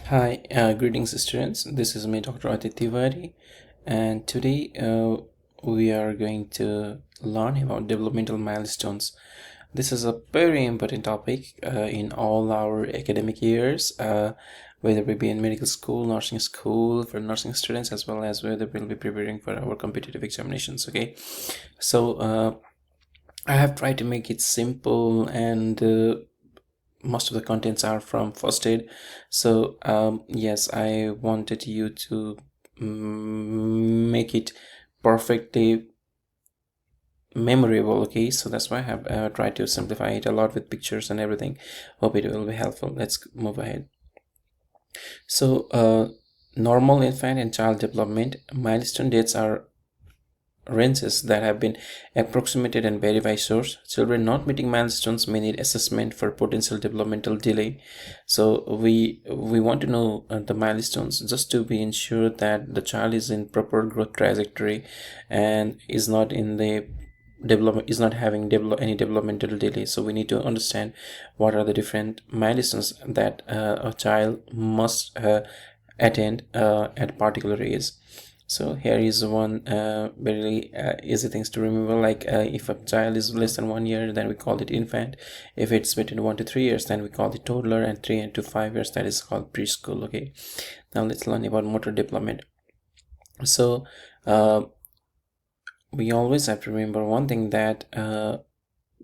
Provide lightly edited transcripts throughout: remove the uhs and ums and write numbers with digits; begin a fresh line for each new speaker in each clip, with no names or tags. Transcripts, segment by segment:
Hi, greetings students. This is me, Dr. Aditya Tiwari, and today we are going to learn about developmental milestones. This is a very important topic in all our academic years, whether we be in medical school, nursing school, for nursing students, as well as whether we'll be preparing for our competitive examinations. Okay, so I have tried to make it simple and most of the contents are from first aid. So yes, I wanted you to make it perfectly memorable. Okay, so that's why I have tried to simplify it a lot with pictures and everything. Hope it will be helpful. Let's move ahead. So normal infant and child development milestone dates are ranges that have been approximated and varied by source. Children not meeting milestones may need assessment for potential developmental delay. So we want to know the milestones just to be ensured that the child is in proper growth trajectory and is not in the having any developmental delay. So we need to understand what are the different milestones that a child must attend at particular age. So here is one very easy things to remember, like if a child is less than 1 year, then we call it infant. If it's between 1 to 3 years, then we call it toddler, and 3 to 5 years, that is called preschool. Okay, now let's learn about motor development. So we always have to remember one thing, that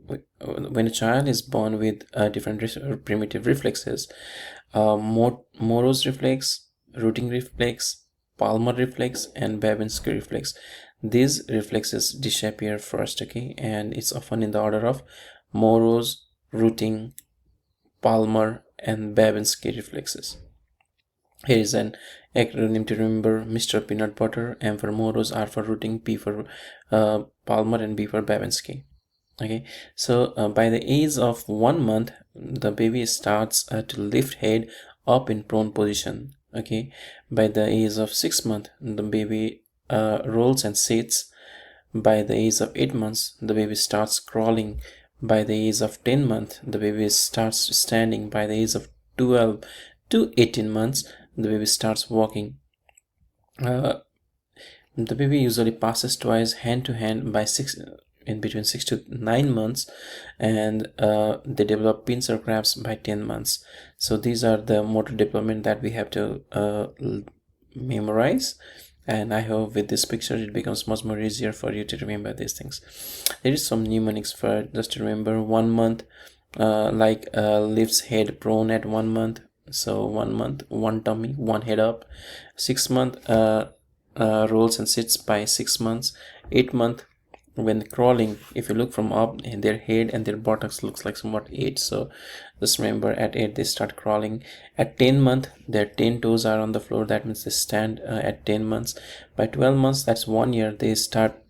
when a child is born with different primitive reflexes, Moro's reflex, rooting reflex, Palmar reflex, and Babinski reflex, these reflexes disappear first. Okay, and it's often in the order of Moro's, rooting, Palmar, and Babinski reflexes. Here is an acronym to remember: Mr. Peanut Butter, M for Moro's, R for rooting, P for Palmar, and B for Babinski. Okay, so by the age of 1 month, the baby starts to lift head up in prone position. Okay, by the age of 6 months, the baby rolls and sits. By the age of 8 months, the baby starts crawling. By the age of 10 months, the baby starts standing. By the age of 12 to 18 months, the baby starts walking. The baby usually passes twice hand to hand in between 6 to 9 months, and they develop pincer grabs by 10 months. So these are the motor development that we have to memorize, and I hope with this picture it becomes much more easier for you to remember these things. There is some mnemonics for just to remember. 1 month, lifts head prone at 1 month. So 1 month, 1 tummy, 1 head up. 6 month, rolls and sits by 6 months. 8 month, when crawling, if you look from up, their head and their buttocks looks like somewhat 8. So just remember, at 8 they start crawling. At 10 month, their 10 toes are on the floor. That means they stand at 10 months. By 12 months, that's 1 year, they start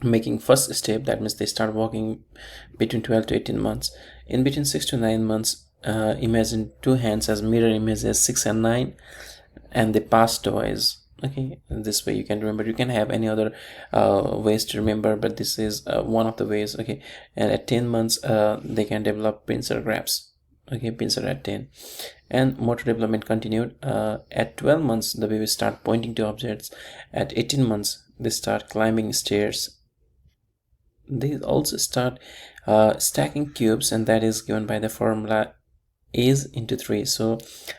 making first step. That means they start walking between 12 to 18 months. In between 6 to 9 months, imagine 2 hands as mirror images, 6 and 9, and they pass toys. Okay, this way you can remember. You can have any other ways to remember, but this is one of the ways. Okay, and at 10 months they can develop pincer grabs. Okay, pincer at 10. And motor development continued. At 12 months the baby start pointing to objects. At 18 months they start climbing stairs. They also start stacking cubes, and that is given by the formula is into 3. So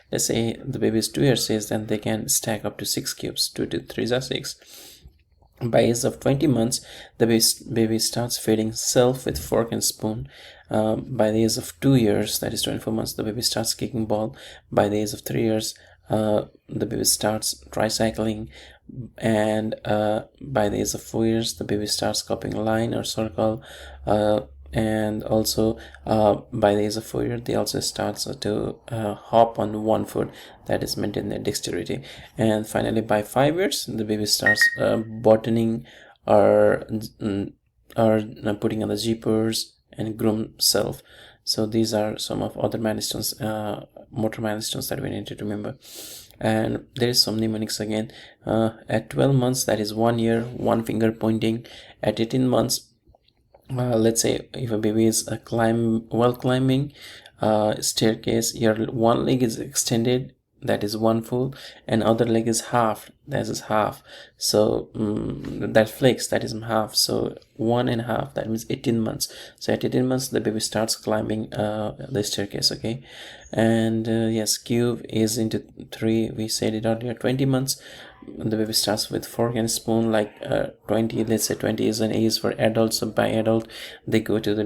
let's say the baby is 2 years age, then they can stack up to 6 cubes. 2 to 3 are 6. By age of 20 months, the baby starts feeding self with fork and spoon. By the age of 2 years, that is 24 months, the baby starts kicking ball. By the age of 3 years, the baby starts tricycling. And by the age of 4 years, the baby starts copying a line or circle. And also by the age of 4 years, they also start to hop on one foot. That is maintain their dexterity. And finally, by 5 years, the baby starts buttoning or putting on the zippers and groom self. So these are some of other milestones, motor milestones, that we need to remember. And there is some mnemonics again. At 12 months, that is 1 year, 1 finger pointing. At 18 months, let's say if a baby is climbing staircase, your one leg is extended, that is one full, and other leg is half, that is half. So that flex, that is half, so 1.5, that means 18 months. So at 18 months the baby starts climbing the staircase. Okay, and yes, cube is into 3, we said it earlier. 20 months the baby starts with fork and spoon, like 20, let's say 20 is an age for adults. So by adult they go to the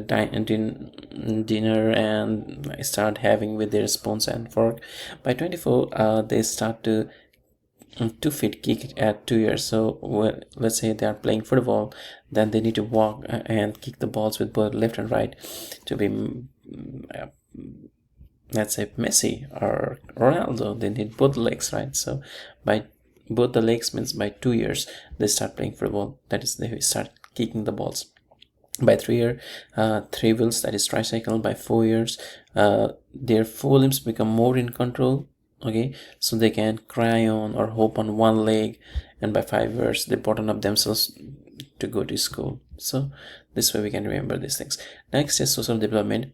dinner and start having with their spoons and fork. By 24 they start to 2 feet kick at 2 years. So let's say they are playing football, then they need to walk and kick the balls with both left and right to be let's say Messi or Ronaldo. They need both legs, right? So by both the legs means by 2 years they start playing football, that is they start kicking the balls. By 3 years 3 wheels, that is tricycle. By 4 years their 4 limbs become more in control. Okay, so they can cry on or hop on one leg, and by 5 years they button up themselves to go to school. So this way we can remember these things. Next is social development.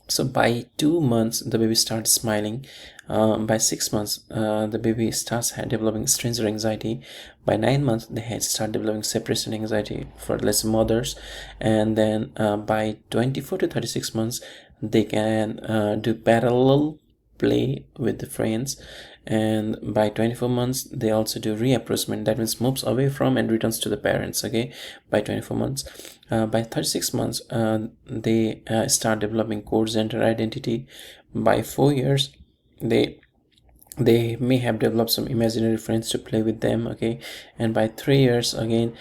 So by 2 months the baby starts smiling. By 6 months the baby starts developing stranger anxiety. By 9 months they start developing separation anxiety for less mothers, and then by 24 to 36 months they can do parallel play with the friends, and by 24 months they also do reapproachment, that means moves away from and returns to the parents. Okay, by 24 months by 36 months they start developing core gender identity. By 4 years they may have developed some imaginary friends to play with them. Okay, and by 3 years again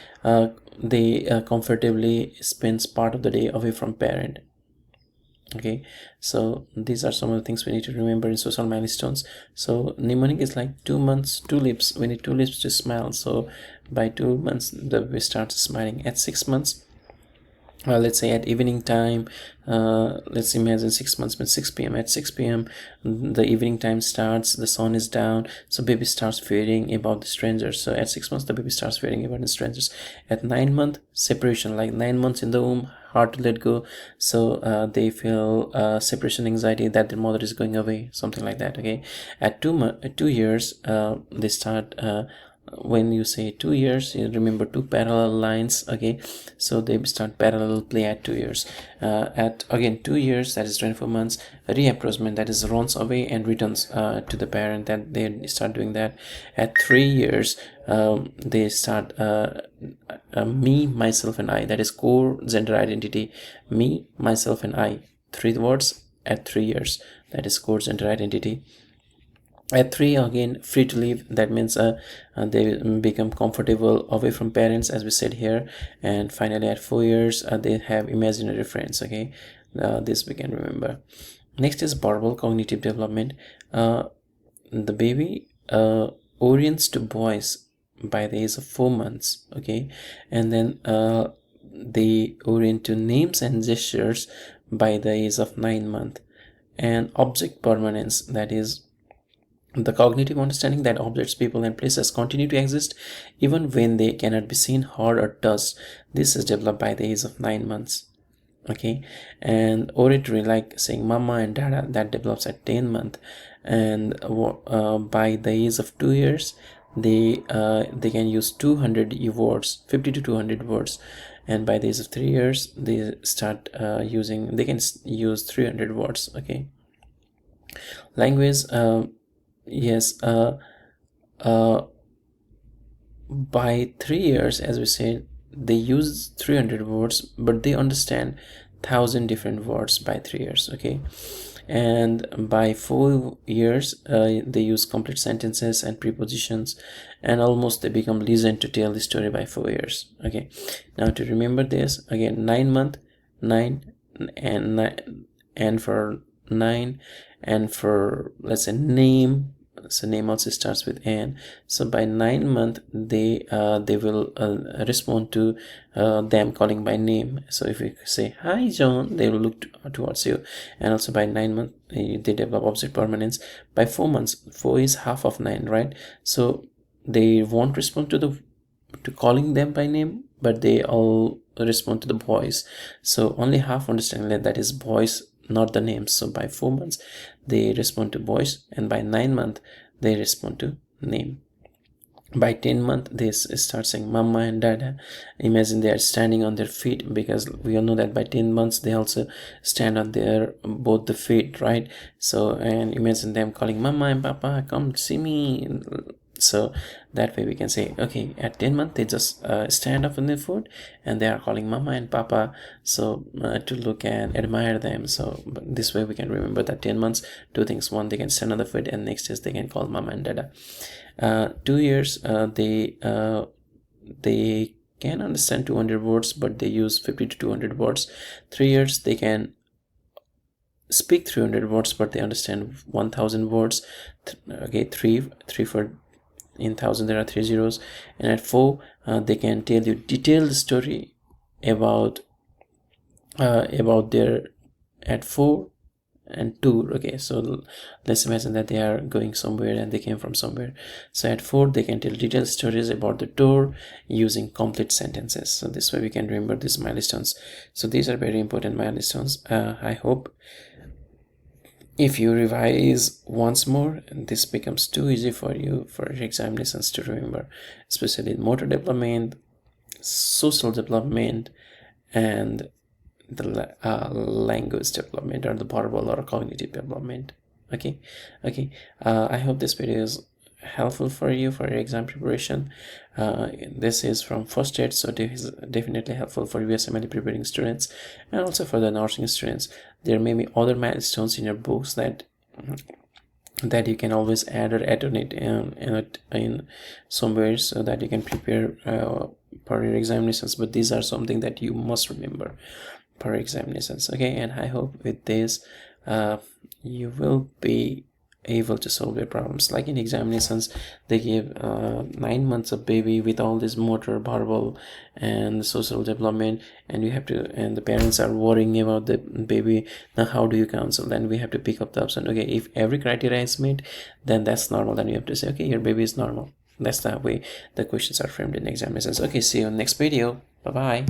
they comfortably spends part of the day away from parent. Okay, so these are some of the things we need to remember in social milestones. So mnemonic is like 2 months 2 lips, we need 2 lips to smile. So by 2 months the baby starts smiling. At 6 months let's say at evening time, let's imagine 6 months means 6 p.m. At 6 p.m. the evening time starts, the sun is down, so baby starts fearing about the strangers. So at 6 months the baby starts fearing about the strangers. At 9 month separation, like 9 months in the womb, hard to let go, so they feel separation anxiety that their mother is going away, something like that. Okay, at 2 years they start when you say 2 years, you remember 2 parallel lines. Okay, so they start parallel play at 2 years. At again 2 years, that is 24 months, reapproachment, that is runs away and returns to the parent, that they start doing that. At 3 years they start me, myself and I, that is core gender identity. Me, myself and I, 3 words at 3 years, that is core gender identity. At 3 again, free to live, that means they become comfortable away from parents, as we said here. And finally at 4 years they have imaginary friends. Okay, this we can remember. Next is verbal cognitive development. The baby orients to boys by the age of 4 months. Okay, and then they orient to names and gestures by the age of 9 months. And object permanence, that is the cognitive understanding that objects, people and places continue to exist even when they cannot be seen, heard or touched. This is developed by the age of 9 months. Okay, and oratory, like saying mama and dada, that develops at 10 months. And by the age of 2 years they can use 200 words, 50 to 200 words. And by the age of 3 years they start they can use 300 words. Okay, language, yes, by 3 years, as we said, they use 300 words, but they understand 1,000 different words by 3 years. Okay, and by 4 years they use complete sentences and prepositions, and almost they become legend to tell the story by 4 years. Okay, now to remember this again, 9 month, 9 and for 9, and for, let's say, name, so name also starts with N. So by 9 month they will respond to them calling by name. So if you say hi John, they will look towards you. And also by 9 month they develop object permanence. By 4 months, 4 is half of 9, right? So they won't respond to calling them by name, but they all respond to the voice. So only half understanding that is voice not the names. So by 4 months they respond to voice, and by 9 months they respond to name. By 10 month they start saying mama and dada. Imagine they are standing on their feet, because we all know that by 10 months they also stand on their both the feet, right? So, and imagine them calling mama and papa, come see me. So that way we can say, okay, at 10 months they just stand up on their foot and they are calling mama and papa, so to look and admire them. So this way we can remember that 10 months, two things: one, they can stand on the foot, and next is they can call mama and dada. 2 years, they can understand 200 words, but they use 50 to 200 words. 3 years, they can speak 300 words, but they understand 1000 words. Okay, three for in 1000 there are 3 zeros. And at 4, they can tell you detailed story about their, at 4 and 2. Okay, so let's imagine that they are going somewhere and they came from somewhere. So at 4 they can tell detailed stories about the tour using complete sentences. So this way we can remember these milestones. So these are very important milestones. I hope if you revise once more, this becomes too easy for you for examinations to remember, especially motor development, social development, and the language development, or the verbal or cognitive development. Okay. I hope this video is helpful for you for your exam preparation. This is from first aid, so this is definitely helpful for USMLE preparing students, and also for the nursing students. There may be other milestones in your books that you can always add or alternate in somewhere, so that you can prepare for your examinations. But these are something that you must remember for examinations. Okay, and I hope with this you will be able to solve your problems. Like in examinations, they give 9 months of baby with all this motor, verbal, and social development, and you have to, and the parents are worrying about the baby. Now how do you counsel? Then we have to pick up the option. Okay, if every criteria is met, then that's normal. Then you have to say, okay, your baby is normal. That's the way the questions are framed in examinations. Okay, see you in next video. Bye bye.